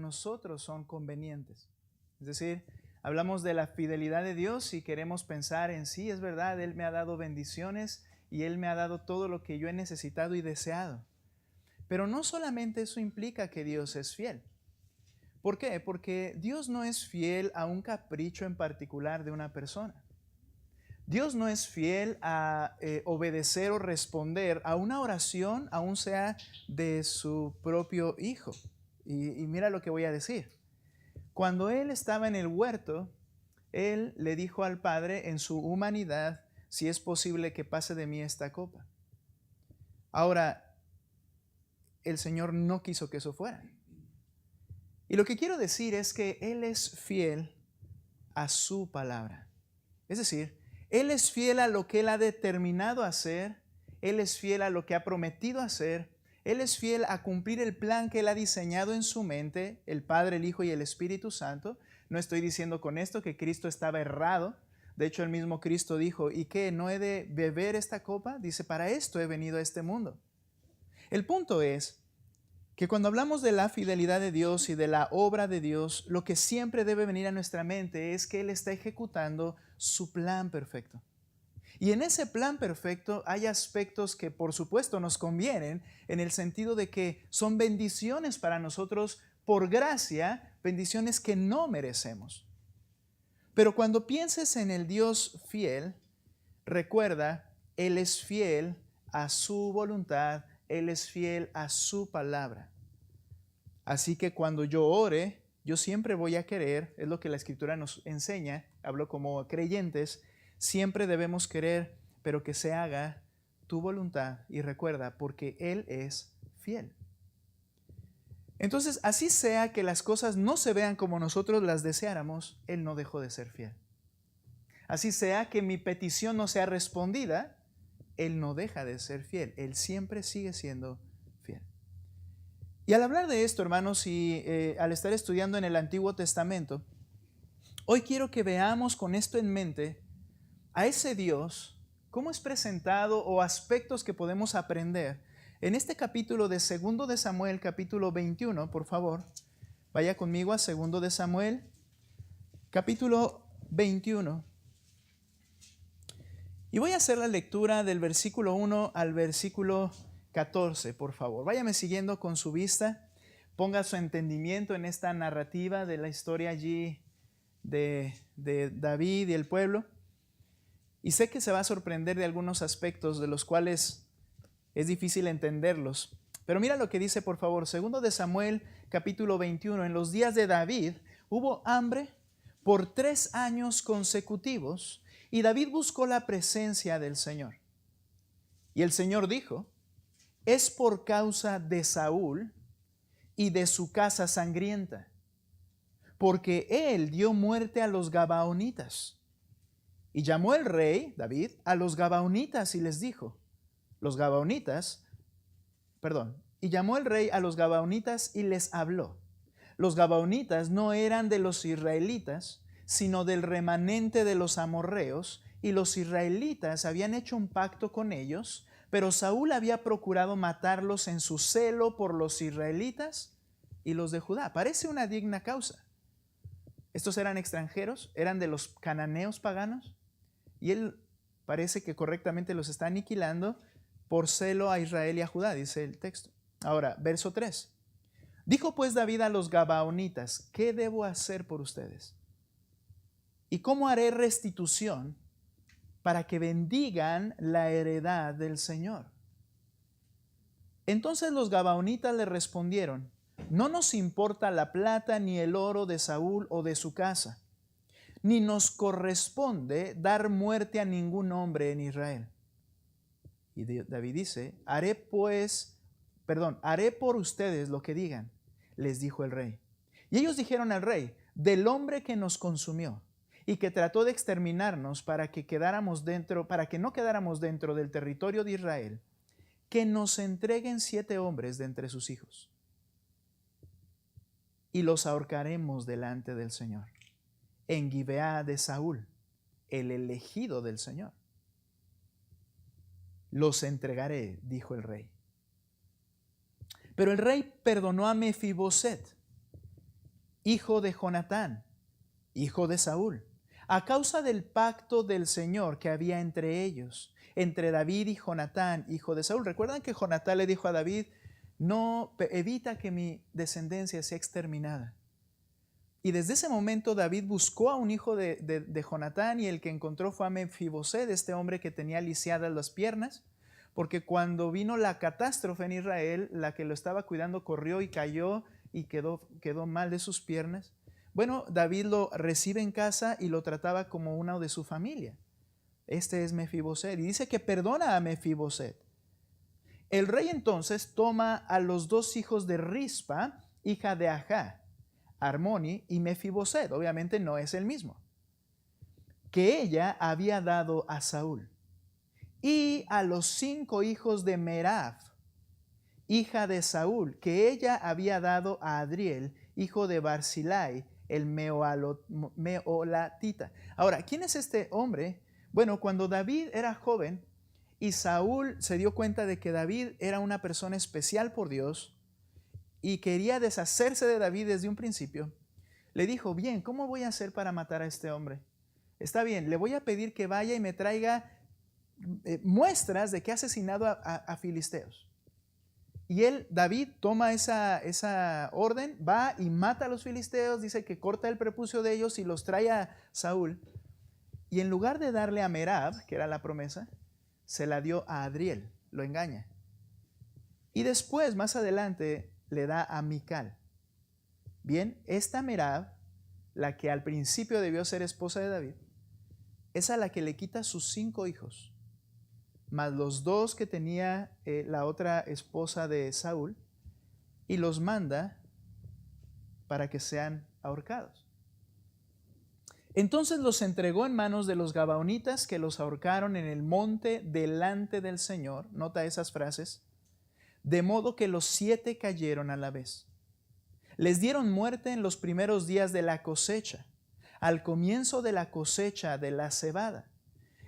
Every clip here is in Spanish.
nosotros son convenientes. Es decir, hablamos de la fidelidad de Dios y queremos pensar en sí, es verdad, Él me ha dado bendiciones y Él me ha dado todo lo que yo he necesitado y deseado. Pero no solamente eso implica que Dios es fiel. ¿Por qué? Porque Dios no es fiel a un capricho en particular de una persona. Dios no es fiel a obedecer o responder a una oración, aun sea de su propio hijo. Y mira lo que voy a decir. Cuando Él estaba en el huerto, Él le dijo al Padre en su humanidad, si es posible que pase de mí esta copa. Ahora, el Señor no quiso que eso fuera. Y lo que quiero decir es que Él es fiel a su palabra. Es decir, Él es fiel a lo que Él ha determinado hacer, Él es fiel a lo que ha prometido hacer, Él es fiel a cumplir el plan que Él ha diseñado en su mente, el Padre, el Hijo y el Espíritu Santo. No estoy diciendo con esto que Cristo estaba errado. De hecho, el mismo Cristo dijo, ¿y qué? ¿No he de beber esta copa? Dice, para esto he venido a este mundo. El punto es que cuando hablamos de la fidelidad de Dios y de la obra de Dios, lo que siempre debe venir a nuestra mente es que Él está ejecutando su plan perfecto. Y en ese plan perfecto hay aspectos que por supuesto nos convienen en el sentido de que son bendiciones para nosotros por gracia, bendiciones que no merecemos. Pero cuando pienses en el Dios fiel, recuerda, Él es fiel a su voluntad, Él es fiel a su palabra. Así que cuando yo ore, yo siempre voy a querer, es lo que la Escritura nos enseña, hablo como creyentes, siempre debemos querer, pero que se haga tu voluntad. Y recuerda, porque Él es fiel. Entonces, así sea que las cosas no se vean como nosotros las deseáramos, Él no dejó de ser fiel. Así sea que mi petición no sea respondida, Él no deja de ser fiel. Él siempre sigue siendo fiel. Y al hablar de esto, hermanos, y al estar estudiando en el Antiguo Testamento, hoy quiero que veamos con esto en mente a ese Dios, cómo es presentado o aspectos que podemos aprender. En este capítulo de 2 de Samuel, capítulo 21, por favor, vaya conmigo a 2 de Samuel, capítulo 21. Y voy a hacer la lectura del versículo 1 al versículo 14, por favor. Váyame siguiendo con su vista. Ponga su entendimiento en esta narrativa de la historia allí de David y el pueblo. Y sé que se va a sorprender de algunos aspectos de los cuales es difícil entenderlos. Pero mira lo que dice, por favor, 2 de Samuel, capítulo 21. En los días de David hubo hambre por 3 años consecutivos y David buscó la presencia del Señor. Y el Señor dijo, es por causa de Saúl y de su casa sangrienta, porque él dio muerte a los gabaonitas. Y llamó el rey, David, a los gabaonitas y les dijo, y llamó el rey a los gabaonitas y les habló. Los gabaonitas no eran de los israelitas, sino del remanente de los amorreos, y los israelitas habían hecho un pacto con ellos, pero Saúl había procurado matarlos en su celo por los israelitas y los de Judá. Parece una digna causa. Estos eran extranjeros, eran de los cananeos paganos, y él parece que correctamente los está aniquilando por celo a Israel y a Judá, dice el texto. Ahora, verso 3. Dijo pues David a los gabaonitas, ¿qué debo hacer por ustedes? ¿Y cómo haré restitución para que bendigan la heredad del Señor? Entonces los gabaonitas le respondieron, no nos importa la plata ni el oro de Saúl o de su casa, ni nos corresponde dar muerte a ningún hombre en Israel. Y David dice, haré por ustedes lo que digan, les dijo el rey. Y ellos dijeron al rey, del hombre que nos consumió y que trató de exterminarnos para que no quedáramos dentro del territorio de Israel, que nos entreguen 7 hombres de entre sus hijos y los ahorcaremos delante del Señor en Gibeá de Saúl, el elegido del Señor. Los entregaré, dijo el rey. Pero el rey perdonó a Mefiboset, hijo de Jonatán, hijo de Saúl, a causa del pacto del Señor que había entre ellos, entre David y Jonatán, hijo de Saúl. ¿Recuerdan que Jonatán le dijo a David, no, evita que mi descendencia sea exterminada? Y desde ese momento David buscó a un hijo de Jonatán, y el que encontró fue a Mefiboset, este hombre que tenía lisiadas las piernas, porque cuando vino la catástrofe en Israel, la que lo estaba cuidando corrió y cayó y quedó mal de sus piernas. Bueno, David lo recibe en casa y lo trataba como uno de su familia. Este es Mefiboset, y dice que perdona a Mefiboset. El rey entonces toma a los dos hijos de Rispa, hija de Ajá, Armoni y Mefiboset, obviamente no es el mismo, que ella había dado a Saúl, y a los 5 hijos de Merab, hija de Saúl, que ella había dado a Adriel, hijo de Barzillai, el Meolatita. Ahora, ¿quién es este hombre? Bueno, cuando David era joven y Saúl se dio cuenta de que David era una persona especial por Dios y quería deshacerse de David desde un principio, le dijo, bien, ¿cómo voy a hacer para matar a este hombre? Está bien, le voy a pedir que vaya y me traiga muestras de que ha asesinado a filisteos. Y David, toma esa orden, va y mata a los filisteos, dice que corta el prepucio de ellos y los trae a Saúl. Y en lugar de darle a Merab, que era la promesa, se la dio a Adriel, lo engaña. Y después, más adelante, le da a Mical. Bien, esta Merab, la que al principio debió ser esposa de David, es a la que le quita sus 5 hijos, más los 2 que tenía la otra esposa de Saúl, y los manda para que sean ahorcados. Entonces los entregó en manos de los gabaonitas, que los ahorcaron en el monte delante del Señor. Nota esas frases. De modo que los 7 cayeron a la vez. Les dieron muerte en los primeros días de la cosecha, al comienzo de la cosecha de la cebada.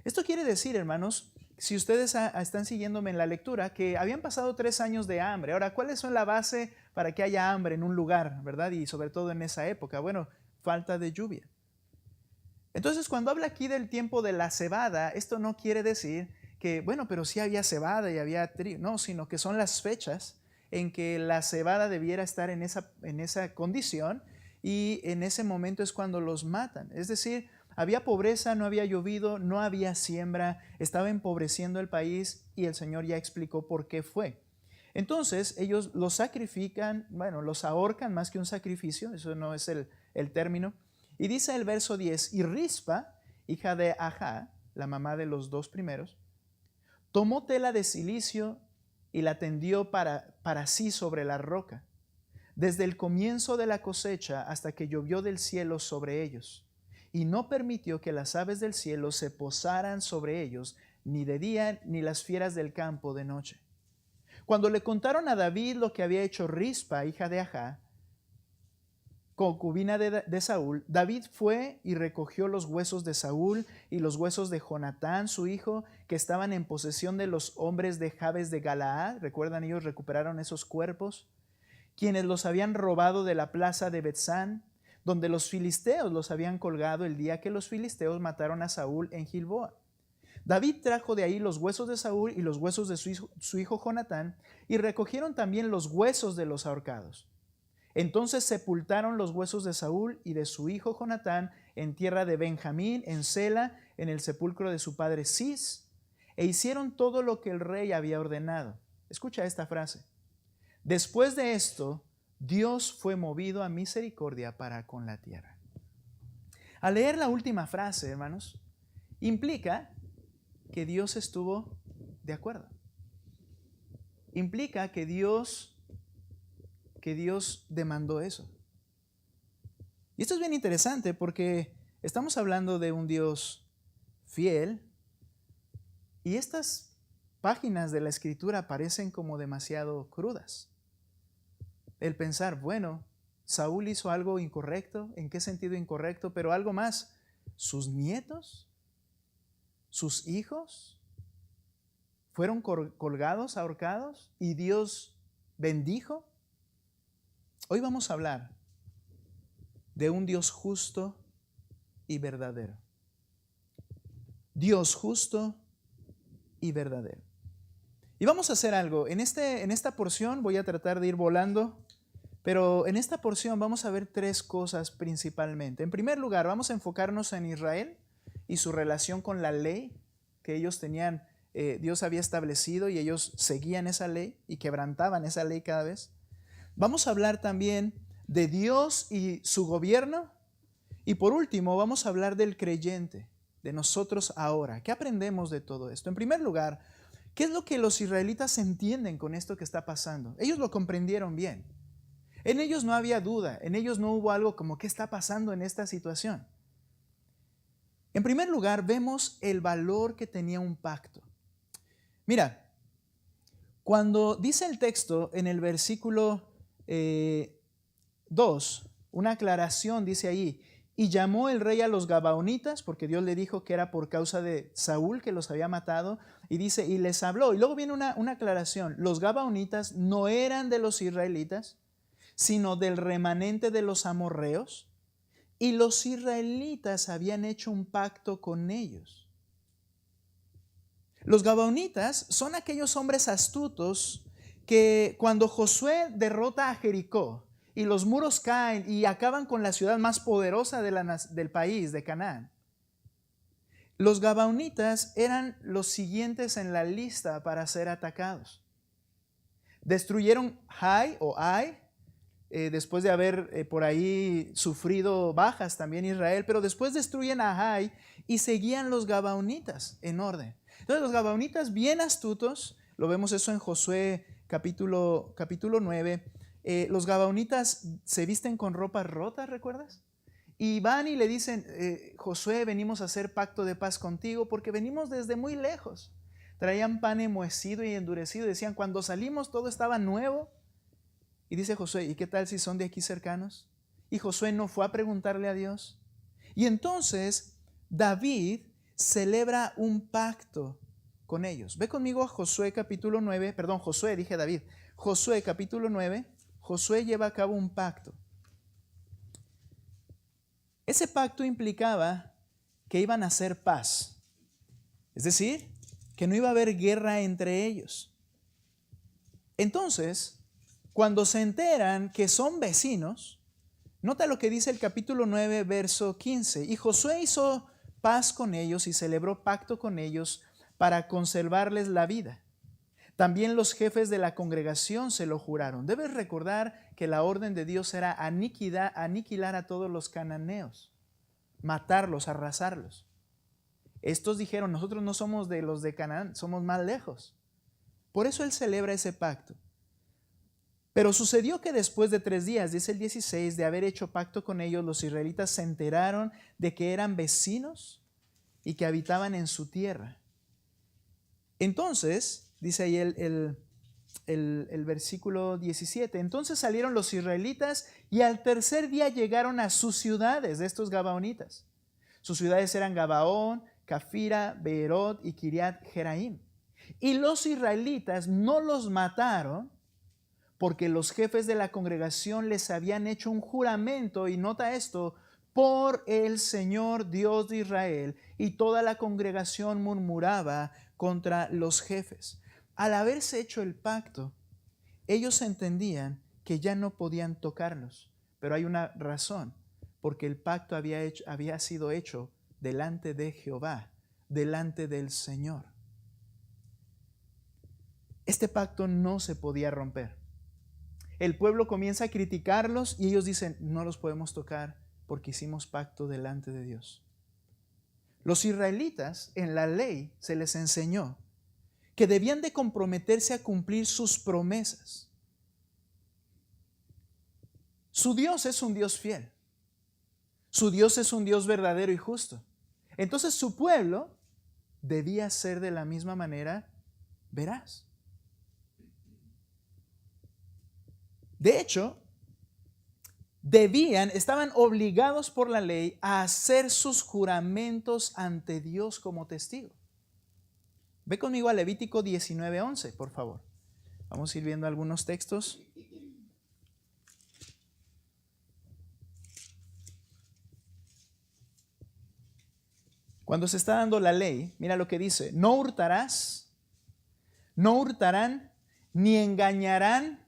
Esto quiere decir, hermanos, si ustedes están siguiéndome en la lectura, que habían pasado 3 años de hambre. Ahora, ¿cuáles son la base para que haya hambre en un lugar, verdad? Y sobre todo en esa época. Bueno, falta de lluvia. Entonces, cuando habla aquí del tiempo de la cebada, esto no quiere decir que, bueno, pero sí había cebada y había trigo. No, sino que son las fechas en que la cebada debiera estar en esa condición, y en ese momento es cuando los matan. Es decir, había pobreza, no había llovido, no había siembra, estaba empobreciendo el país, y el Señor ya explicó por qué fue. Entonces ellos los sacrifican, bueno, los ahorcan más que un sacrificio, eso no es el término. Y dice el verso 10, y Rispa, hija de Ajá, la mamá de los 2 primeros, tomó tela de cilicio y la tendió para sí sobre la roca, desde el comienzo de la cosecha hasta que llovió del cielo sobre ellos, y no permitió que las aves del cielo se posaran sobre ellos, ni de día ni las fieras del campo de noche. Cuando le contaron a David lo que había hecho Rispa, hija de Ajá, concubina de Saúl, David fue y recogió los huesos de Saúl y los huesos de Jonatán, su hijo, que estaban en posesión de los hombres de Jabes de Galaad. ¿Recuerdan? Ellos recuperaron esos cuerpos, quienes los habían robado de la plaza de Betzán, donde los filisteos los habían colgado el día que los filisteos mataron a Saúl en Gilboa. David trajo de ahí los huesos de Saúl y los huesos de su hijo Jonatán, y recogieron también los huesos de los ahorcados. Entonces sepultaron los huesos de Saúl y de su hijo Jonatán en tierra de Benjamín, en Sela, en el sepulcro de su padre Cis, e hicieron todo lo que el rey había ordenado. Escucha esta frase. Después de esto, Dios fue movido a misericordia para con la tierra. Al leer la última frase, hermanos, implica que Dios estuvo de acuerdo. Implica que Dios demandó eso. Y esto es bien interesante porque estamos hablando de un Dios fiel, y estas páginas de la Escritura parecen como demasiado crudas. El pensar, bueno, Saúl hizo algo incorrecto. ¿En qué sentido incorrecto? Pero algo más, sus nietos, sus hijos fueron colgados, ahorcados, y Dios bendijo. Hoy vamos a hablar de un Dios justo y verdadero. Dios justo y verdadero. Y vamos a hacer algo. En esta porción voy a tratar de ir volando, pero en esta porción vamos a ver tres cosas principalmente. En primer lugar, vamos a enfocarnos en Israel y su relación con la ley que ellos tenían. Dios había establecido y ellos seguían esa ley y quebrantaban esa ley cada vez. Vamos a hablar también de Dios y su gobierno. Y por último, vamos a hablar del creyente, de nosotros ahora. ¿Qué aprendemos de todo esto? En primer lugar, ¿qué es lo que los israelitas entienden con esto que está pasando? Ellos lo comprendieron bien. En ellos no había duda, en ellos no hubo algo como ¿qué está pasando en esta situación? En primer lugar, vemos el valor que tenía un pacto. Mira, cuando dice el texto en el versículo 2, una aclaración dice ahí, y llamó el rey a los gabaonitas, porque Dios le dijo que era por causa de Saúl que los había matado, y dice, y les habló. Y luego viene una aclaración, los gabaonitas no eran de los israelitas, sino del remanente de los amorreos, y los israelitas habían hecho un pacto con ellos. Los gabaonitas son aquellos hombres astutos que cuando Josué derrota a Jericó y los muros caen y acaban con la ciudad más poderosa del país, de Canaán, los gabaonitas eran los siguientes en la lista para ser atacados. Destruyeron Ai, después de haber por ahí sufrido bajas también Israel, pero después destruyen a Ai y seguían los gabaonitas en orden. Entonces los gabaonitas bien astutos, lo vemos eso en Josué capítulo 9, los gabaonitas se visten con ropas rotas, ¿recuerdas? Y van y le dicen, Josué, venimos a hacer pacto de paz contigo porque venimos desde muy lejos. Traían pan enmohecido y endurecido, decían, cuando salimos todo estaba nuevo. Y dice Josué, ¿y qué tal si son de aquí cercanos? Y Josué no fue a preguntarle a Dios. Y entonces David celebra un pacto con ellos. Ve conmigo a Josué capítulo 9, perdón, Josué, dije David. Josué capítulo 9, Josué lleva a cabo un pacto. Ese pacto implicaba que iban a hacer paz. Es decir, que no iba a haber guerra entre ellos. Entonces, cuando se enteran que son vecinos, nota lo que dice el capítulo 9, verso 15. Y Josué hizo paz con ellos y celebró pacto con ellos para conservarles la vida. También los jefes de la congregación se lo juraron. Debes recordar que la orden de Dios era aniquilar a todos los cananeos, matarlos, arrasarlos. Estos dijeron, nosotros no somos de los de Canaán, somos más lejos. Por eso él celebra ese pacto. Pero sucedió que después de 3 días, dice el 16, de haber hecho pacto con ellos, los israelitas se enteraron de que eran vecinos y que habitaban en su tierra. Entonces, dice ahí el versículo 17, entonces salieron los israelitas y al tercer día llegaron a sus ciudades de estos gabaonitas. Sus ciudades eran Gabaón, Cafira, Beerot y Kiriat Jeraim. Y los israelitas no los mataron porque los jefes de la congregación les habían hecho un juramento, y nota esto, por el Señor Dios de Israel, y toda la congregación murmuraba contra los jefes. Al haberse hecho el pacto, ellos entendían que ya no podían tocarlos, pero hay una razón, porque el pacto había sido hecho delante de Jehová, delante del Señor. Este pacto no se podía romper. El pueblo comienza a criticarlos y ellos dicen, no los podemos tocar porque hicimos pacto delante de Dios. Los israelitas en la ley se les enseñó que debían de comprometerse a cumplir sus promesas. Su Dios es un Dios fiel. Su Dios es un Dios verdadero y justo. Entonces su pueblo debía ser de la misma manera veraz. De hecho, estaban obligados por la ley a hacer sus juramentos ante Dios como testigo. Ve conmigo a Levítico 19:11, por favor. Vamos a ir viendo algunos textos. Cuando se está dando la ley, mira lo que dice: no hurtarás, no hurtarán, ni engañarán,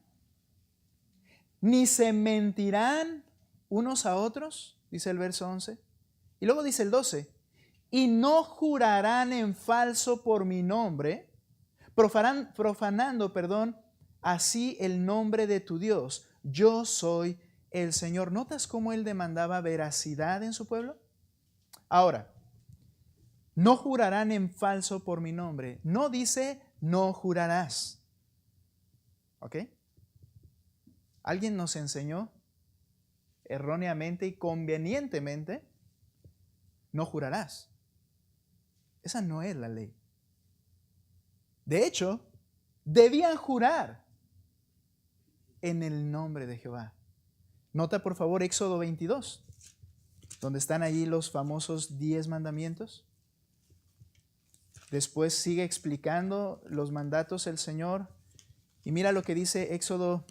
ni se mentirán unos a otros, dice el verso 11. Y luego dice el 12, y no jurarán en falso por mi nombre, profanando, así el nombre de tu Dios. Yo soy el Señor. ¿Notas cómo él demandaba veracidad en su pueblo? Ahora, no jurarán en falso por mi nombre. No dice no jurarás. ¿Ok? Alguien nos enseñó erróneamente y convenientemente, no jurarás. Esa no es la ley. De hecho, debían jurar en el nombre de Jehová. Nota por favor Éxodo 22, donde están allí los famosos 10 mandamientos. Después sigue explicando los mandatos el Señor. Y mira lo que dice Éxodo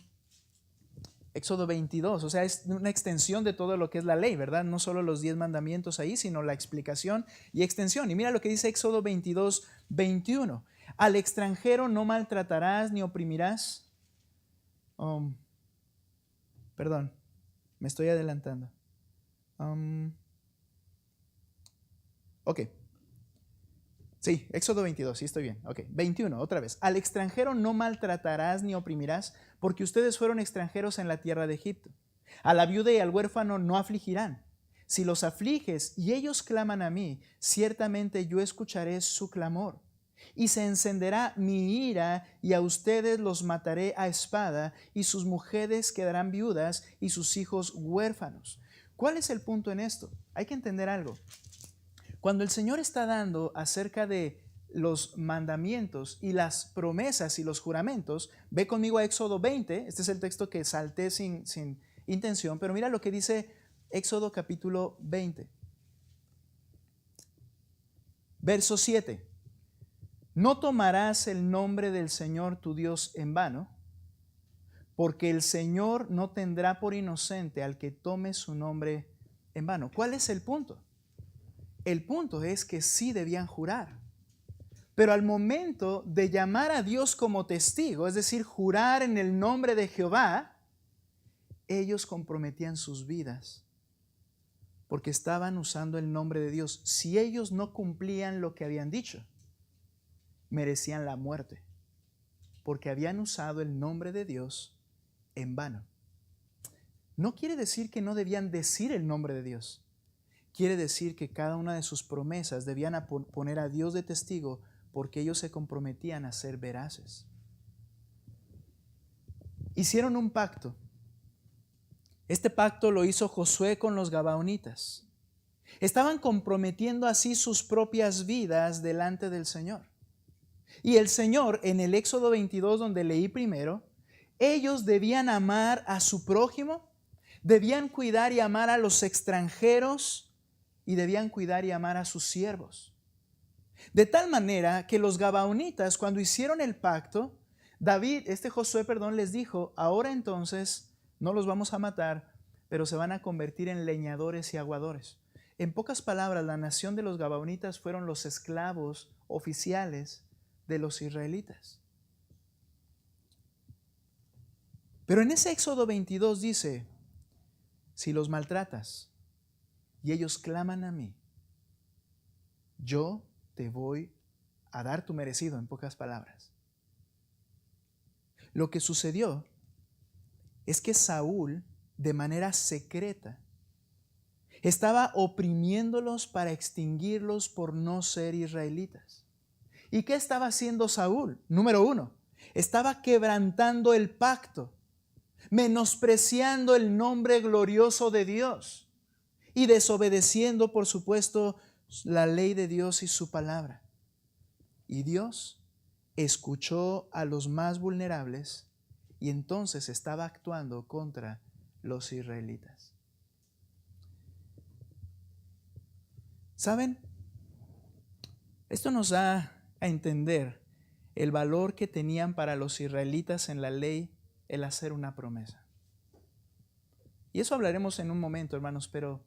22, o sea, es una extensión de todo lo que es la ley, ¿verdad? No solo los 10 mandamientos ahí, sino la explicación y extensión. Y mira lo que dice Éxodo 22, 21. Al extranjero no maltratarás ni oprimirás. Perdón, me estoy adelantando. Ok. Sí, Éxodo 22, sí estoy bien. Ok, 21, otra vez. Al extranjero no maltratarás ni oprimirás, porque ustedes fueron extranjeros en la tierra de Egipto. A la viuda y al huérfano no afligirán. Si los afliges y ellos claman a mí, ciertamente yo escucharé su clamor. Y se encenderá mi ira, y a ustedes los mataré a espada, y sus mujeres quedarán viudas, y sus hijos huérfanos. ¿Cuál es el punto en esto? Hay que entender algo. Cuando el Señor está dando acerca de los mandamientos y las promesas y los juramentos, ve conmigo a Éxodo 20, este es el texto que salté sin intención, pero mira lo que dice Éxodo capítulo 20. Verso 7. No tomarás el nombre del Señor tu Dios en vano, porque el Señor no tendrá por inocente al que tome su nombre en vano. ¿Cuál es el punto? El punto es que sí debían jurar, pero al momento de llamar a Dios como testigo, es decir, jurar en el nombre de Jehová, ellos comprometían sus vidas porque estaban usando el nombre de Dios. Si ellos no cumplían lo que habían dicho, merecían la muerte porque habían usado el nombre de Dios en vano. No quiere decir que no debían decir el nombre de Dios. Quiere decir que cada una de sus promesas debían poner a Dios de testigo porque ellos se comprometían a ser veraces. Hicieron un pacto. Este pacto lo hizo Josué con los gabaonitas. Estaban comprometiendo así sus propias vidas delante del Señor. Y el Señor, en el Éxodo 22, donde leí primero, ellos debían amar a su prójimo, debían cuidar y amar a los extranjeros, y debían cuidar y amar a sus siervos. De tal manera que los gabaonitas, cuando hicieron el pacto, Josué, les dijo: ahora entonces no los vamos a matar, pero se van a convertir en leñadores y aguadores. En pocas palabras, la nación de los gabaonitas fueron los esclavos oficiales de los israelitas. Pero en ese Éxodo 22 dice: si los maltratas y ellos claman a mí, yo te voy a dar tu merecido, en pocas palabras. Lo que sucedió es que Saúl, de manera secreta, estaba oprimiéndolos para extinguirlos por no ser israelitas. ¿Y qué estaba haciendo Saúl? Número 1, estaba quebrantando el pacto, menospreciando el nombre glorioso de Dios y desobedeciendo, por supuesto, la ley de Dios y su palabra. Y Dios escuchó a los más vulnerables y entonces estaba actuando contra los israelitas. ¿Saben? Esto nos da a entender el valor que tenían para los israelitas en la ley el hacer una promesa. Y eso hablaremos en un momento, hermanos, pero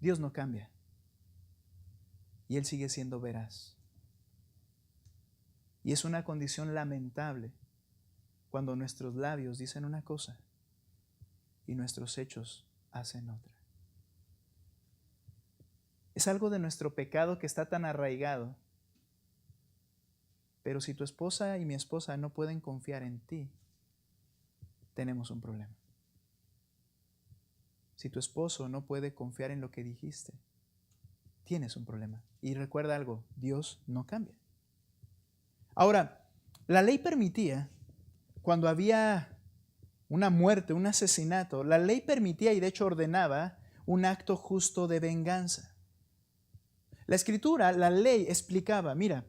Dios no cambia. y Él sigue siendo veraz. Y es una condición lamentable cuando nuestros labios dicen una cosa y nuestros hechos hacen otra. Es algo de nuestro pecado que está tan arraigado. Pero si tu esposa y mi esposa no pueden confiar en ti, tenemos un problema. Si tu esposo no puede confiar en lo que dijiste, tienes un problema. Y recuerda algo, Dios no cambia. Ahora, la ley permitía, cuando había una muerte, un asesinato, la ley permitía y de hecho ordenaba un acto justo de venganza. La Escritura, la ley explicaba, mira,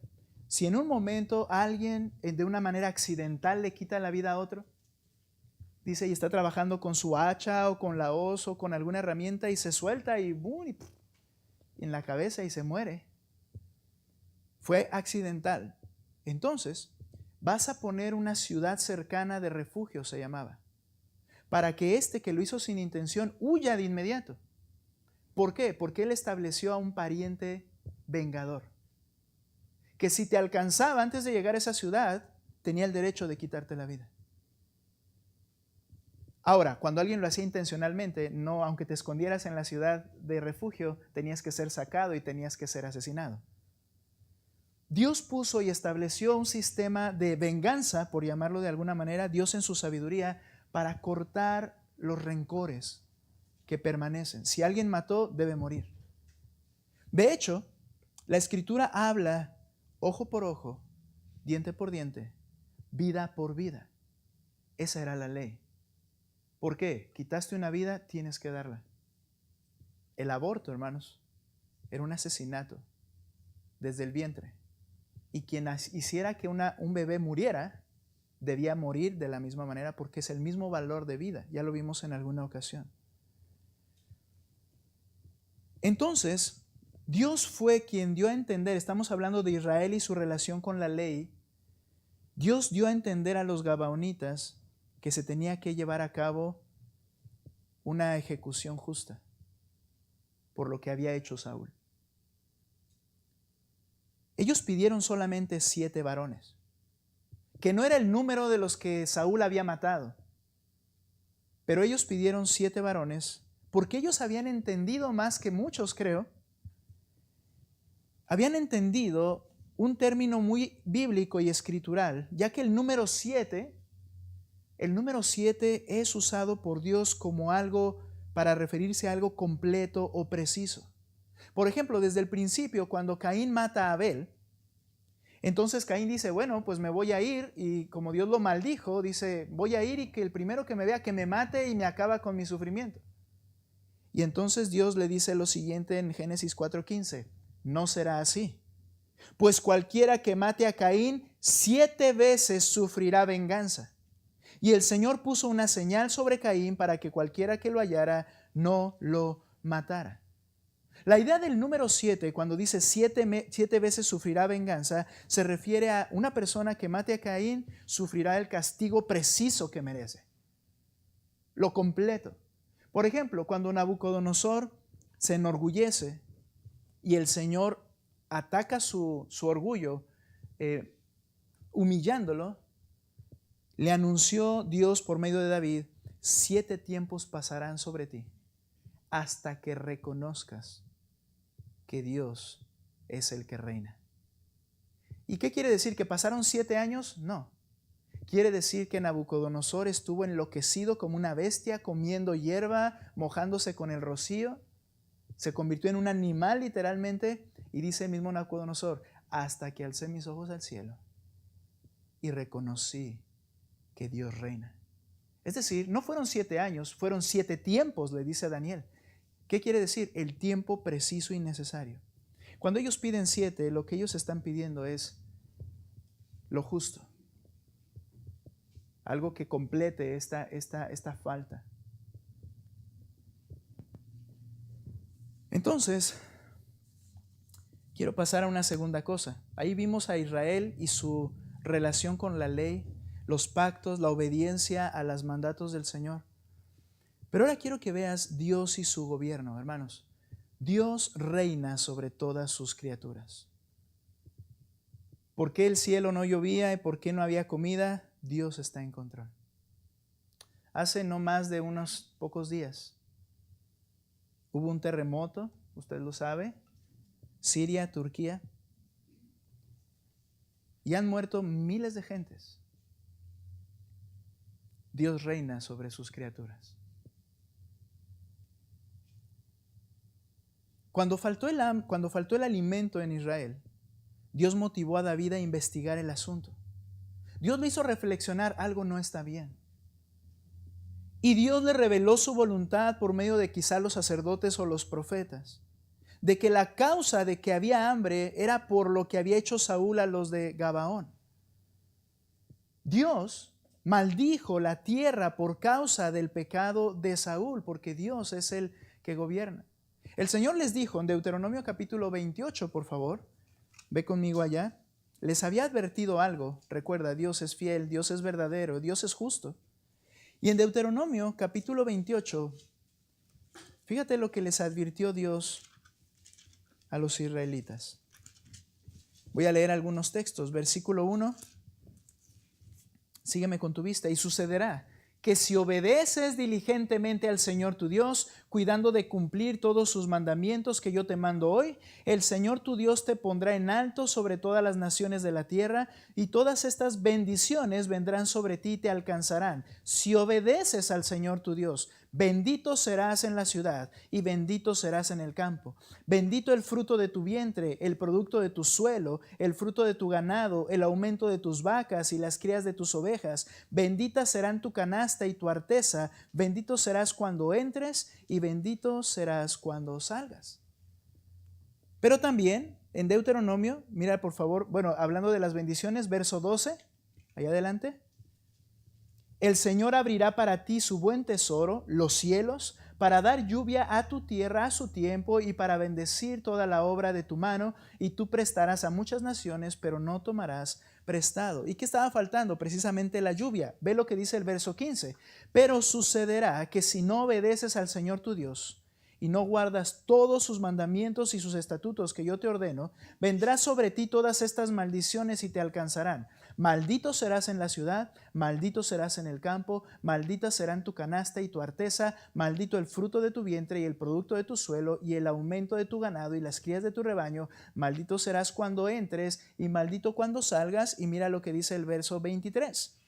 si en un momento alguien de una manera accidental le quita la vida a otro, dice, y está trabajando con su hacha o con la hoz o con alguna herramienta y se suelta y ¡bum! Y en la cabeza y se muere. Fue accidental. Entonces, vas a poner una ciudad cercana de refugio, se llamaba, para que este que lo hizo sin intención huya de inmediato. ¿Por qué? Porque Él estableció a un pariente vengador, que si te alcanzaba antes de llegar a esa ciudad, tenía el derecho de quitarte la vida. Ahora, cuando alguien lo hacía intencionalmente, no, aunque te escondieras en la ciudad de refugio, tenías que ser sacado y tenías que ser asesinado. Dios puso y estableció un sistema de venganza, por llamarlo de alguna manera, Dios en su sabiduría, para cortar los rencores que permanecen. Si alguien mató, debe morir. De hecho, la Escritura habla ojo por ojo, diente por diente, vida por vida. Esa era la ley. ¿Por qué? Quitaste una vida, tienes que darla. El aborto, hermanos, era un asesinato desde el vientre. Y quien hiciera que un bebé muriera, debía morir de la misma manera porque es el mismo valor de vida. Ya lo vimos en alguna ocasión. Entonces, Dios fue quien dio a entender, estamos hablando de Israel y su relación con la ley, Dios dio a entender a los gabaonitas que se tenía que llevar a cabo una ejecución justa por lo que había hecho Saúl. Ellos pidieron solamente 7 varones, que no era el número de los que Saúl había matado, pero ellos pidieron 7 varones porque ellos habían entendido más que muchos, creo. Habían entendido un término muy bíblico y escritural, ya que el número 7 es usado por Dios como algo para referirse a algo completo o preciso. Por ejemplo, desde el principio, cuando Caín mata a Abel, entonces Caín dice, bueno, pues me voy a ir, y como Dios lo maldijo, dice, voy a ir y que el primero que me vea, que me mate y me acaba con mi sufrimiento. Y entonces Dios le dice lo siguiente en Génesis 4:15, no será así, pues cualquiera que mate a Caín 7 veces sufrirá venganza. Y el Señor puso una señal sobre Caín para que cualquiera que lo hallara no lo matara. La idea del número 7, cuando dice 7 veces sufrirá venganza, se refiere a una persona que mate a Caín sufrirá el castigo preciso que merece, lo completo. Por ejemplo, cuando Nabucodonosor se enorgullece y el Señor ataca su orgullo, humillándolo, le anunció Dios por medio de David, 7 tiempos pasarán sobre ti hasta que reconozcas que Dios es el que reina. ¿Y qué quiere decir? ¿Que pasaron 7 años? No. Quiere decir que Nabucodonosor estuvo enloquecido como una bestia, comiendo hierba, mojándose con el rocío. Se convirtió en un animal literalmente, y dice el mismo Nabucodonosor, hasta que alcé mis ojos al cielo y reconocí que Dios reina. Es decir, no fueron 7 años, fueron 7 tiempos, le dice Daniel. ¿Qué quiere decir? El tiempo preciso y necesario. Cuando ellos piden 7, lo que ellos están pidiendo es lo justo. Algo que complete esta falta. Entonces, quiero pasar a una segunda cosa. Ahí vimos a Israel y su relación con la ley, los pactos, la obediencia a los mandatos del Señor. Pero ahora quiero que veas Dios y su gobierno, hermanos. Dios reina sobre todas sus criaturas. ¿Por qué el cielo no llovía y por qué no había comida? Dios está en control. Hace no más de unos pocos días hubo un terremoto, usted lo sabe, Siria, Turquía, y han muerto miles de gentes. Dios reina sobre sus criaturas. Cuando faltó el alimento en Israel, Dios motivó a David a investigar el asunto. Dios le hizo reflexionar, algo no está bien. Y Dios le reveló su voluntad por medio de quizá los sacerdotes o los profetas, de que la causa de que había hambre era por lo que había hecho Saúl a los de Gabaón. Dios maldijo la tierra por causa del pecado de Saúl, porque Dios es el que gobierna. El Señor les dijo en Deuteronomio capítulo 28, por favor, ve conmigo allá, les había advertido algo. Recuerda, Dios es fiel, Dios es verdadero, Dios es justo. Y en Deuteronomio capítulo 28, fíjate lo que les advirtió Dios a los israelitas. Voy a leer algunos textos. Versículo 1, sígueme con tu vista. Y sucederá que si obedeces diligentemente al Señor tu Dios, cuidando de cumplir todos sus mandamientos que yo te mando hoy, el Señor tu Dios te pondrá en alto sobre todas las naciones de la tierra, y todas estas bendiciones vendrán sobre ti y te alcanzarán. Si obedeces al Señor tu Dios, bendito serás en la ciudad y bendito serás en el campo. Bendito el fruto de tu vientre, el producto de tu suelo, el fruto de tu ganado, el aumento de tus vacas y las crías de tus ovejas. Benditas serán tu canasta y tu arteza. Bendito serás cuando entres y bendito serás cuando salgas. Pero también en Deuteronomio, mira por favor, hablando de las bendiciones, verso 12, allá adelante. El Señor abrirá para ti su buen tesoro, los cielos, para dar lluvia a tu tierra a su tiempo y para bendecir toda la obra de tu mano, y tú prestarás a muchas naciones, pero no tomarás prestado. ¿Y qué estaba faltando? Precisamente la lluvia. Ve lo que dice el verso 15. Pero sucederá que si no obedeces al Señor tu Dios y no guardas todos sus mandamientos y sus estatutos que yo te ordeno, vendrá sobre ti todas estas maldiciones y te alcanzarán. Maldito serás en la ciudad, maldito serás en el campo, maldita serán tu canasta y tu arteza, maldito el fruto de tu vientre y el producto de tu suelo y el aumento de tu ganado y las crías de tu rebaño, maldito serás cuando entres y maldito cuando salgas. Y mira lo que dice el verso 23.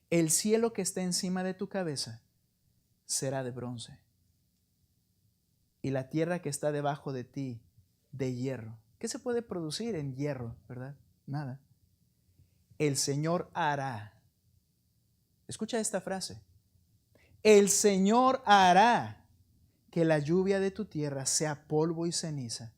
El cielo que esté encima de tu cabeza será de bronce, y la tierra que está debajo de ti de hierro. ¿Qué se puede producir en hierro, verdad? Nada. El Señor hará. Escucha esta frase. El Señor hará que la lluvia de tu tierra sea polvo y ceniza.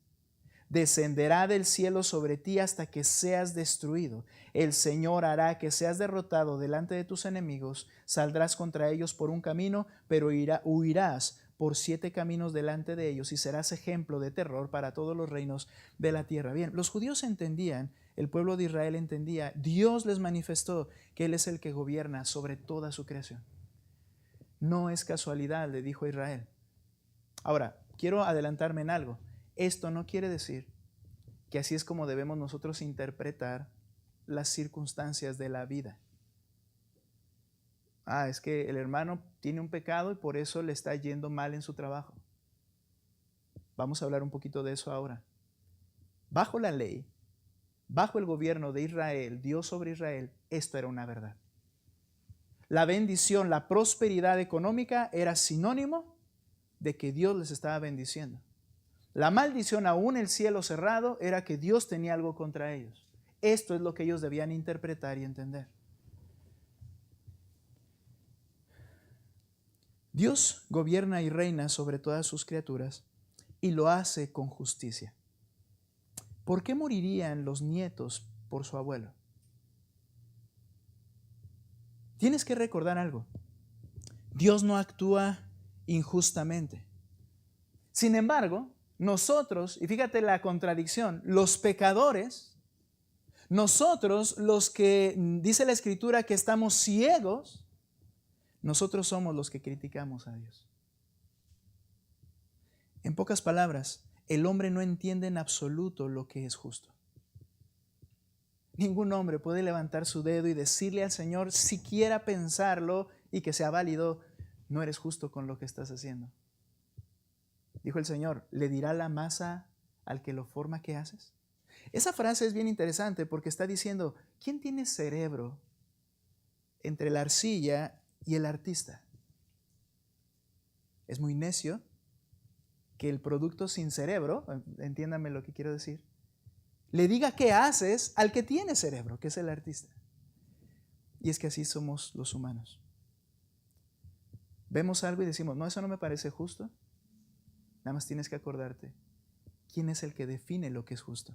Descenderá del cielo sobre ti hasta que seas destruido. El Señor hará que seas derrotado delante de tus enemigos. Saldrás contra ellos por un camino, pero huirás por 7 caminos delante de ellos, y serás ejemplo de terror para todos los reinos de la tierra. Bien, los judíos entendían, el pueblo de Israel entendía, Dios les manifestó que Él es el que gobierna sobre toda su creación. No es casualidad, le dijo a Israel. Ahora, quiero adelantarme en algo. Esto no quiere decir que así es como debemos nosotros interpretar las circunstancias de la vida. Es que el hermano tiene un pecado y por eso le está yendo mal en su trabajo. Vamos a hablar un poquito de eso ahora. Bajo la ley, bajo el gobierno de Israel, Dios sobre Israel, esto era una verdad. La bendición, la prosperidad económica era sinónimo de que Dios les estaba bendiciendo. La maldición, aún el cielo cerrado, era que Dios tenía algo contra ellos. Esto es lo que ellos debían interpretar y entender. Dios gobierna y reina sobre todas sus criaturas y lo hace con justicia. ¿Por qué morirían los nietos por su abuelo? Tienes que recordar algo. Dios no actúa injustamente. Sin embargo, nosotros, y fíjate la contradicción, los pecadores, nosotros los que dice la Escritura que estamos ciegos, nosotros somos los que criticamos a Dios. En pocas palabras, el hombre no entiende en absoluto lo que es justo. Ningún hombre puede levantar su dedo y decirle al Señor, siquiera pensarlo y que sea válido, no eres justo con lo que estás haciendo. Dijo el Señor, ¿le dirá la masa al que lo forma qué haces? Esa frase es bien interesante porque está diciendo, ¿quién tiene cerebro entre la arcilla y el artista? Es muy necio que el producto sin cerebro, entiéndame lo que quiero decir, le diga qué haces al que tiene cerebro, que es el artista. Y es que así somos los humanos. Vemos algo y decimos, no, eso no me parece justo. Nada más tienes que acordarte, ¿quién es el que define lo que es justo?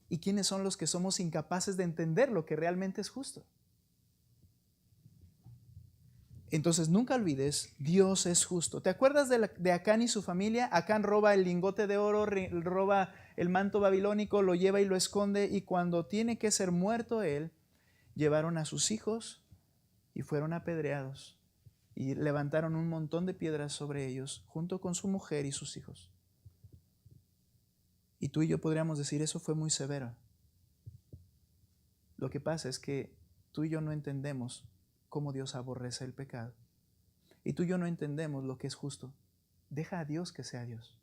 ¿Y quiénes son los que somos incapaces de entender lo que realmente es justo? Entonces nunca olvides, Dios es justo. ¿Te acuerdas de Acán y su familia? Acán roba el lingote de oro, roba el manto babilónico, lo lleva y lo esconde, y cuando tiene que ser muerto él, llevaron a sus hijos y fueron apedreados y levantaron un montón de piedras sobre ellos junto con su mujer y sus hijos. Y tú y yo podríamos decir, eso fue muy severo. Lo que pasa es que tú y yo no entendemos cómo Dios aborrece el pecado. Y tú y yo no entendemos lo que es justo. Deja a Dios que sea Dios.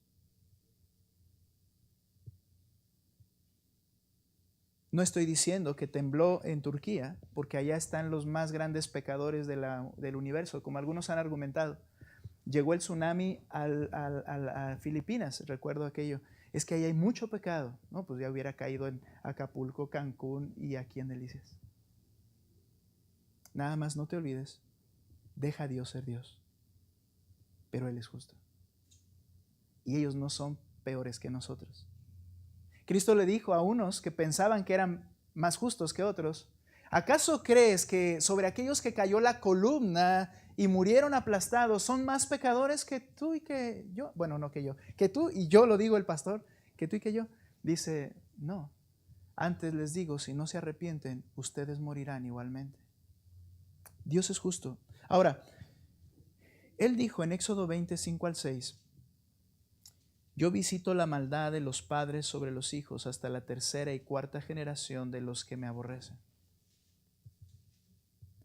No estoy diciendo que tembló en Turquía, porque allá están los más grandes pecadores del universo, como algunos han argumentado. Llegó el tsunami a Filipinas, recuerdo aquello. Es que ahí hay mucho pecado. No, pues ya hubiera caído en Acapulco, Cancún y aquí en Delicias. Nada más no te olvides, deja a Dios ser Dios, pero Él es justo. Y ellos no son peores que nosotros. Cristo le dijo a unos que pensaban que eran más justos que otros, ¿acaso crees que sobre aquellos que cayó la columna y murieron aplastados son más pecadores que tú y que yo? Bueno, no que yo, que tú y yo, lo digo el pastor, que tú y que yo. Dice, no, antes les digo, si no se arrepienten, ustedes morirán igualmente. Dios es justo. Ahora, Él dijo en Éxodo 25 al 6, yo visito la maldad de los padres sobre los hijos hasta la tercera y cuarta generación de los que me aborrecen.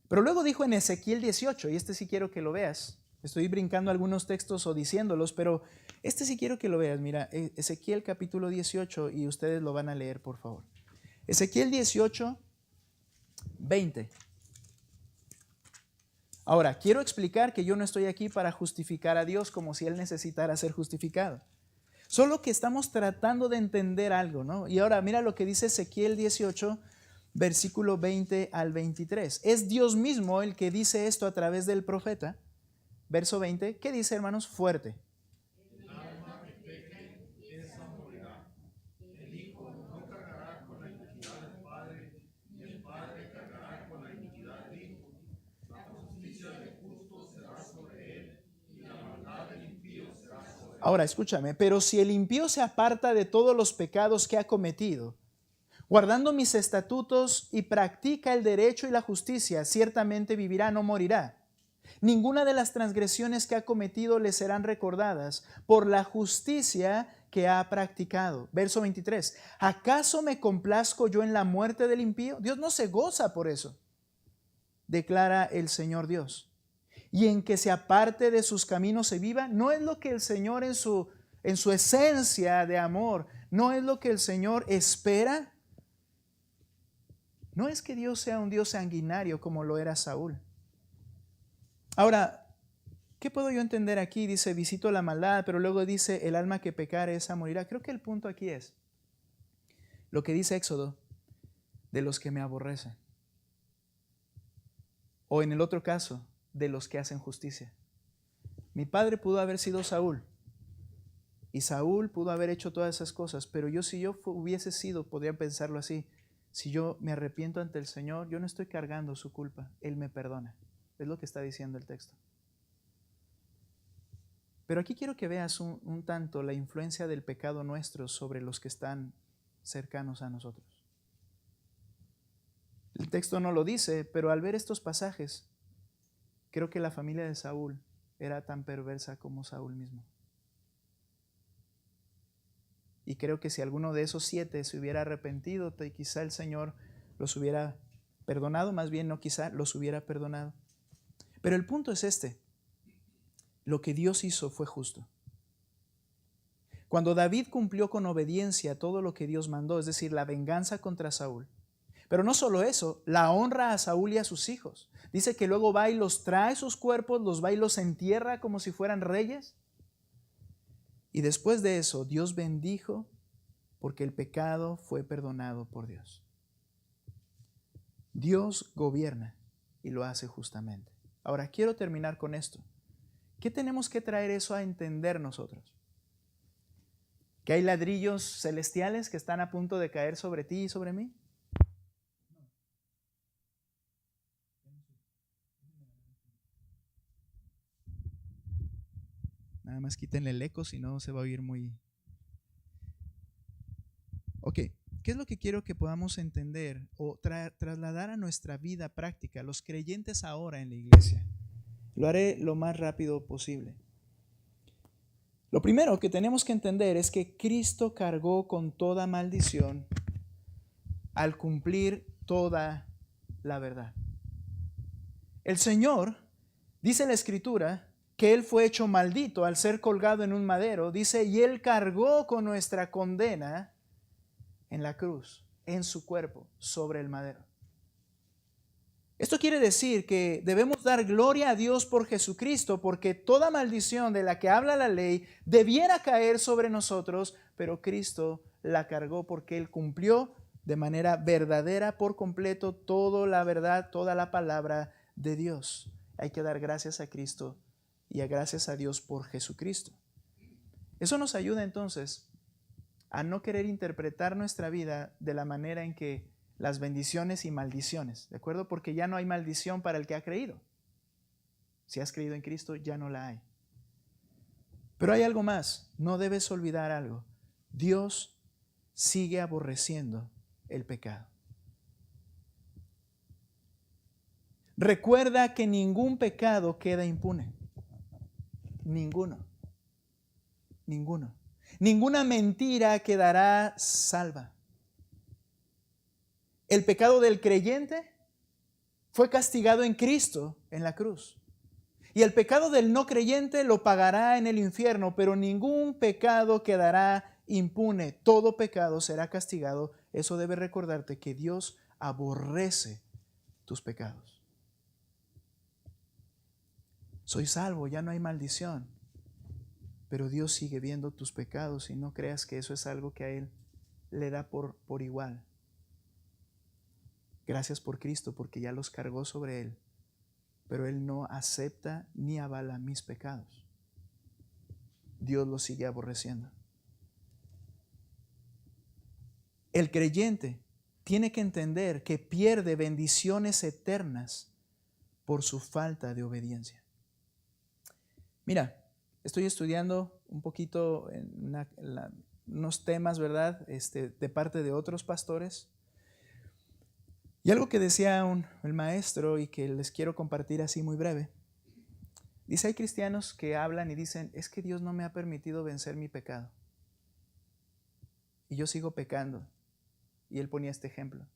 Pero luego dijo en Ezequiel 18, y este sí quiero que lo veas. Estoy brincando algunos textos o diciéndolos, pero este sí quiero que lo veas. Mira, Ezequiel capítulo 18, y ustedes lo van a leer, por favor. Ezequiel 18, 20. Ahora, quiero explicar que yo no estoy aquí para justificar a Dios como si Él necesitara ser justificado. Solo que estamos tratando de entender algo, ¿no? Y ahora mira lo que dice Ezequiel 18, versículo 20 al 23. Es Dios mismo el que dice esto a través del profeta. Verso 20, ¿qué dice, hermanos? Fuerte. El alma que peque, esa morirá. El hijo no cargará con la iniquidad del padre, ni el padre cargará con la iniquidad del hijo. La justicia del justo será sobre él, y la maldad del impío será sobre él. Ahora, escúchame, pero si el impío se aparta de todos los pecados que ha cometido, guardando mis estatutos y practica el derecho y la justicia, ciertamente vivirá, no morirá. Ninguna de las transgresiones que ha cometido le serán recordadas por la justicia que ha practicado. Verso 23. ¿Acaso me complazco yo en la muerte del impío? Dios no se goza por eso, declara el Señor Dios. Y en que se aparte de sus caminos se viva, no es lo que el Señor en su esencia de amor, no es lo que el Señor espera. No es que Dios sea un Dios sanguinario como lo era Saúl. Ahora, ¿qué puedo yo entender aquí? Dice, visito la maldad, pero luego dice, el alma que pecare, esa morirá. Creo que el punto aquí es lo que dice Éxodo, de los que me aborrecen. O en el otro caso, de los que hacen justicia. Mi padre pudo haber sido Saúl, y Saúl pudo haber hecho todas esas cosas, pero si yo hubiese sido, podría pensarlo así, si yo me arrepiento ante el Señor, yo no estoy cargando su culpa, Él me perdona. Es lo que está diciendo el texto. Pero aquí quiero que veas un tanto la influencia del pecado nuestro sobre los que están cercanos a nosotros. El texto no lo dice, pero al ver estos pasajes, creo que la familia de Saúl era tan perversa como Saúl mismo. Y creo que si alguno de esos 7 se hubiera arrepentido, quizá el Señor los hubiera perdonado, más bien no quizá, los hubiera perdonado. Pero el punto es este: lo que Dios hizo fue justo. Cuando David cumplió con obediencia todo lo que Dios mandó, es decir, la venganza contra Saúl, pero no solo eso, la honra a Saúl y a sus hijos. Dice que luego va y los trae sus cuerpos, los va y los entierra como si fueran reyes. Y después de eso, Dios bendijo porque el pecado fue perdonado por Dios. Dios gobierna y lo hace justamente. Ahora, quiero terminar con esto. ¿Qué tenemos que traer eso a entender nosotros? ¿Que hay ladrillos celestiales que están a punto de caer sobre ti y sobre mí? Nada más quítenle el eco, si no se va a oír muy... Ok, ¿qué es lo que quiero que podamos entender o trasladar a nuestra vida práctica, los creyentes ahora en la iglesia? Lo haré lo más rápido posible. Lo primero que tenemos que entender es que Cristo cargó con toda maldición al cumplir toda la verdad. El Señor, dice la Escritura, que Él fue hecho maldito al ser colgado en un madero. Dice, y Él cargó con nuestra condena en la cruz, en su cuerpo, sobre el madero. Esto quiere decir que debemos dar gloria a Dios por Jesucristo, porque toda maldición de la que habla la ley debiera caer sobre nosotros, pero Cristo la cargó porque Él cumplió de manera verdadera por completo toda la verdad, toda la palabra de Dios. Hay que dar gracias a Cristo y gracias a Dios por Jesucristo. Eso nos ayuda entonces a no querer interpretar nuestra vida de la manera en que las bendiciones y maldiciones, ¿de acuerdo? Porque ya no hay maldición para el que ha creído. Si has creído en Cristo, ya no la hay. Pero hay algo más, no debes olvidar algo. Dios sigue aborreciendo el pecado. Recuerda que ningún pecado queda impune. Ninguno. Ninguna mentira quedará salva. El pecado del creyente fue castigado en Cristo en la cruz. Y el pecado del no creyente lo pagará en el infierno, pero ningún pecado quedará impune. Todo pecado será castigado. Eso debe recordarte que Dios aborrece tus pecados. Soy salvo, ya no hay maldición. Pero Dios sigue viendo tus pecados y no creas que eso es algo que a Él le da por igual. Gracias por Cristo, porque ya los cargó sobre Él. Pero Él no acepta ni avala mis pecados. Dios los sigue aborreciendo. El creyente tiene que entender que pierde bendiciones eternas por su falta de obediencia. Mira, estoy estudiando un poquito unos temas, ¿verdad? De parte de otros pastores. Y algo que decía el maestro y que les quiero compartir así muy breve. Dice, hay cristianos que hablan y dicen, es que Dios no me ha permitido vencer mi pecado. Y yo sigo pecando. Y él ponía este ejemplo.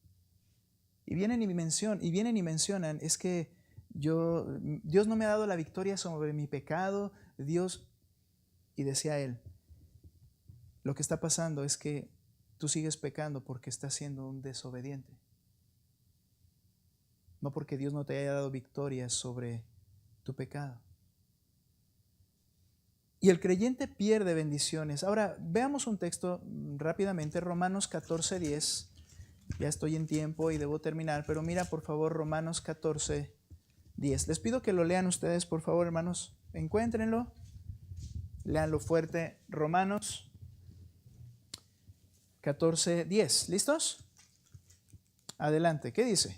Y vienen y mencionan, es que Dios no me ha dado la victoria sobre mi pecado. Dios, y decía él, lo que está pasando es que tú sigues pecando porque estás siendo un desobediente. No porque Dios no te haya dado victoria sobre tu pecado. Y el creyente pierde bendiciones. Ahora, veamos un texto rápidamente, Romanos 14:10. Ya estoy en tiempo y debo terminar, pero mira por favor Romanos 14:10. Les pido que lo lean ustedes, por favor, hermanos. Encuéntrenlo. Leanlo fuerte. Romanos 14:10. ¿Listos? Adelante. ¿Qué dice?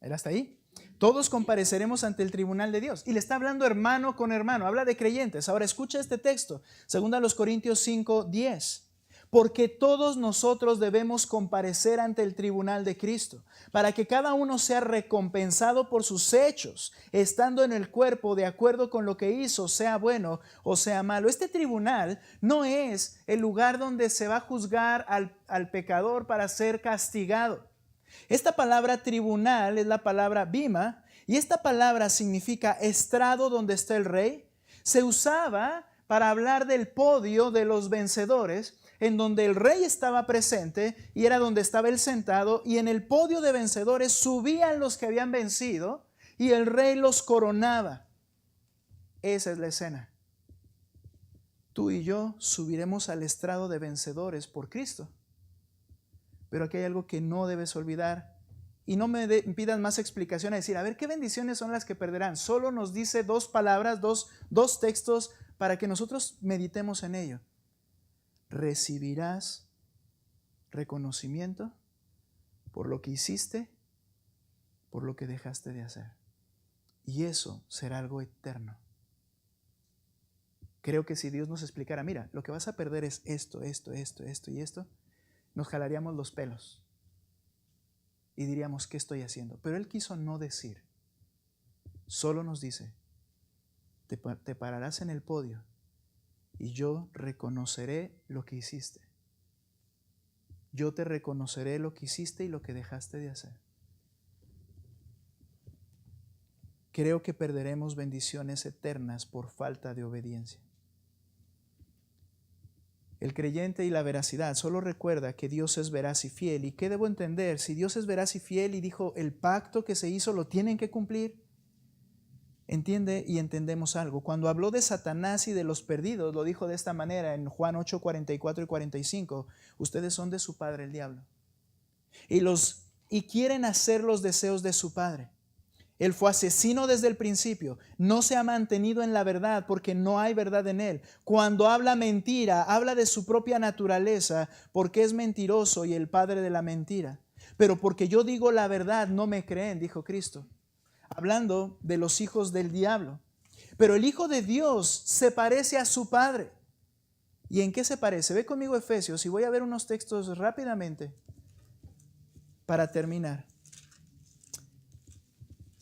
¿Era hasta ahí? Todos compareceremos ante el tribunal de Dios. Y le está hablando hermano con hermano. Habla de creyentes. Ahora escucha este texto. 2 Corintios 5:10. porque todos nosotros debemos comparecer ante el tribunal de Cristo, para que cada uno sea recompensado por sus hechos, estando en el cuerpo de acuerdo con lo que hizo, sea bueno o sea malo. Este tribunal no es el lugar donde se va a juzgar al pecador para ser castigado. Esta palabra tribunal es la palabra bima, y esta palabra significa estrado donde está el rey. Se usaba para hablar del podio de los vencedores, en donde el rey estaba presente y era donde estaba él sentado, y en el podio de vencedores subían los que habían vencido y el rey los coronaba. Esa es la escena. Tú y yo subiremos al estrado de vencedores por Cristo. Pero aquí hay algo que no debes olvidar, y no me pidas más explicación a decir, a ver, ¿qué bendiciones son las que perderán? Solo nos dice dos palabras, dos textos para que nosotros meditemos en ello. Recibirás reconocimiento por lo que hiciste, por lo que dejaste de hacer. Y eso será algo eterno. Creo que si Dios nos explicara, mira, lo que vas a perder es esto y esto, nos jalaríamos los pelos y diríamos, ¿qué estoy haciendo? Pero Él quiso no decir. Solo nos dice, te pararás en el podio y yo reconoceré lo que hiciste. Yo te reconoceré lo que hiciste y lo que dejaste de hacer. Creo que perderemos bendiciones eternas por falta de obediencia. El creyente y la veracidad solo recuerda que Dios es veraz y fiel. ¿Y qué debo entender? Si Dios es veraz y fiel y dijo el pacto que se hizo lo tienen que cumplir, entiende y entendemos algo. Cuando habló de Satanás y de los perdidos, lo dijo de esta manera en Juan 8, 44 y 45. Ustedes son de su padre el diablo y quieren hacer los deseos de su padre. Él fue asesino desde el principio, no se ha mantenido en la verdad porque no hay verdad en él. Cuando habla mentira, habla de su propia naturaleza porque es mentiroso y el padre de la mentira. Pero porque yo digo la verdad no me creen, dijo Cristo, hablando de los hijos del diablo. Pero el Hijo de Dios se parece a su Padre. ¿Y en qué se parece? Ve conmigo Efesios y voy a ver unos textos rápidamente para terminar.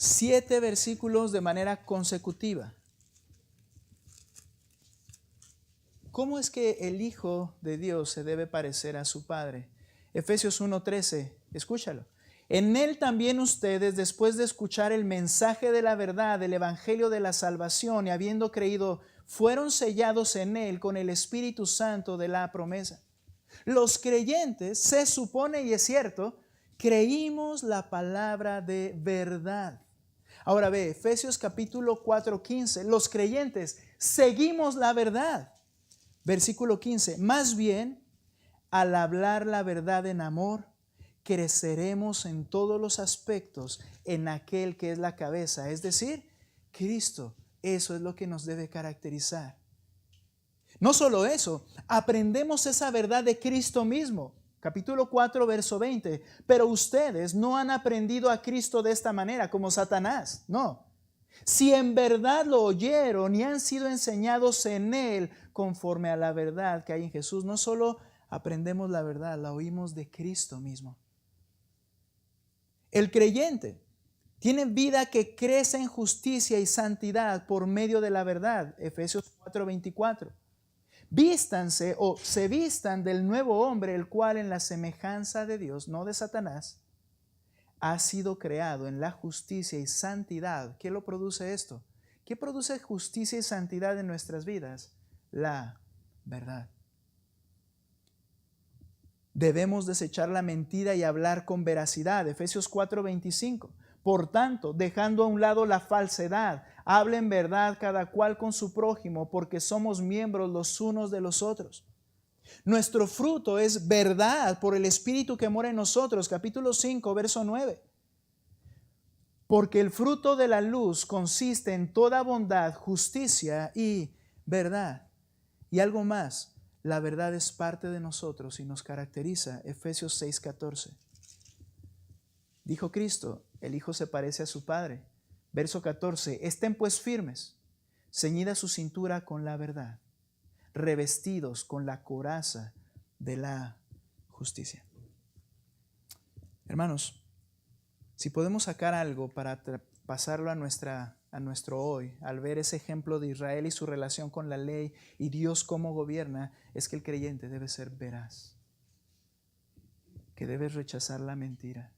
7 versículos de manera consecutiva. ¿Cómo es que el Hijo de Dios se debe parecer a su Padre? Efesios 1:13, escúchalo. En Él también ustedes, después de escuchar el mensaje de la verdad, del Evangelio de la salvación, y habiendo creído, fueron sellados en Él con el Espíritu Santo de la promesa. Los creyentes, se supone y es cierto, creímos la palabra de verdad. Ahora ve, Efesios capítulo 4:15, los creyentes seguimos la verdad. Versículo 15, más bien, al hablar la verdad en amor, creceremos en todos los aspectos en aquel que es la cabeza, es decir, Cristo. Eso es lo que nos debe caracterizar. No solo eso, aprendemos esa verdad de Cristo mismo. Capítulo 4, verso 20. Pero ustedes no han aprendido a Cristo de esta manera, como Satanás. No. Si en verdad lo oyeron y han sido enseñados en Él conforme a la verdad que hay en Jesús, no solo aprendemos la verdad, la oímos de Cristo mismo. El creyente tiene vida que crece en justicia y santidad por medio de la verdad. Efesios 4:24. Vístanse o se vistan del nuevo hombre, el cual en la semejanza de Dios, no de Satanás, ha sido creado en la justicia y santidad. ¿Qué lo produce esto? ¿Qué produce justicia y santidad en nuestras vidas? La verdad. Debemos desechar la mentira y hablar con veracidad. Efesios 4:25. Por tanto, dejando a un lado la falsedad, hablen verdad cada cual con su prójimo, porque somos miembros los unos de los otros. Nuestro fruto es verdad por el Espíritu que mora en nosotros. Capítulo 5, verso 9. Porque el fruto de la luz consiste en toda bondad, justicia y verdad. Y algo más, la verdad es parte de nosotros y nos caracteriza. Efesios 6:14. Dijo Cristo, el Hijo se parece a su Padre. Verso 14, estén pues firmes, ceñida su cintura con la verdad, revestidos con la coraza de la justicia. Hermanos, si podemos sacar algo para pasarlo a nuestro hoy, al ver ese ejemplo de Israel y su relación con la ley y Dios cómo gobierna, es que el creyente debe ser veraz, que debe rechazar la mentira.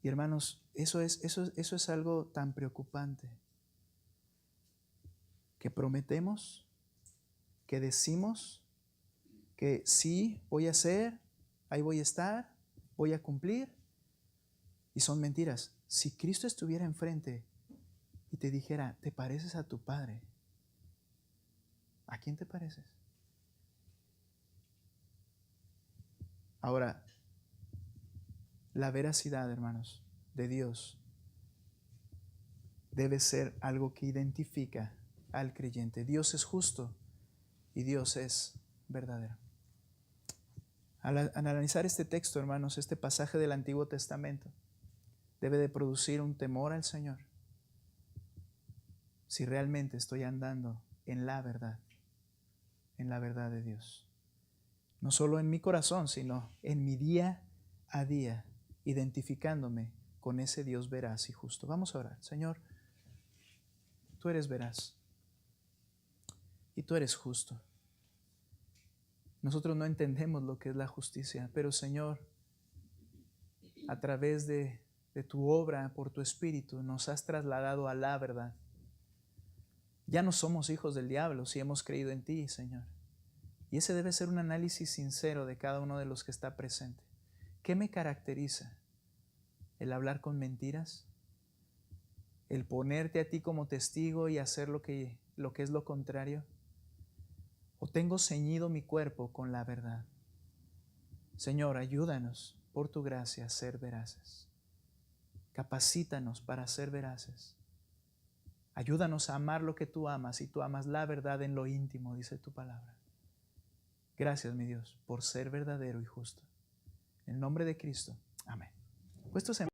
Y hermanos, eso es algo tan preocupante, que prometemos, que decimos que sí voy a hacer, ahí voy a estar, voy a cumplir, y son mentiras. Si Cristo estuviera enfrente y te dijera, ¿te pareces a tu Padre? ¿A quién te pareces? Ahora, la veracidad, hermanos, de Dios debe ser algo que identifica al creyente. Dios es justo y Dios es verdadero. Al analizar este texto, hermanos, este pasaje del Antiguo Testamento, debe de producir un temor al Señor. Si realmente estoy andando en la verdad de Dios. No solo en mi corazón, sino en mi día a día, identificándome con ese Dios veraz y justo. Vamos a orar. Señor, tú eres veraz y tú eres justo. Nosotros no entendemos lo que es la justicia, pero Señor, a través de tu obra, por tu Espíritu, nos has trasladado a la verdad. Ya no somos hijos del diablo si hemos creído en ti, Señor. Y ese debe ser un análisis sincero de cada uno de los que está presente. ¿Qué me caracteriza? ¿El hablar con mentiras? ¿El ponerte a ti como testigo y hacer lo que es lo contrario? ¿O tengo ceñido mi cuerpo con la verdad? Señor, ayúdanos por tu gracia a ser veraces. Capacítanos para ser veraces. Ayúdanos a amar lo que tú amas y tú amas la verdad en lo íntimo, dice tu palabra. Gracias, mi Dios, por ser verdadero y justo. En el nombre de Cristo. Amén. Puestos en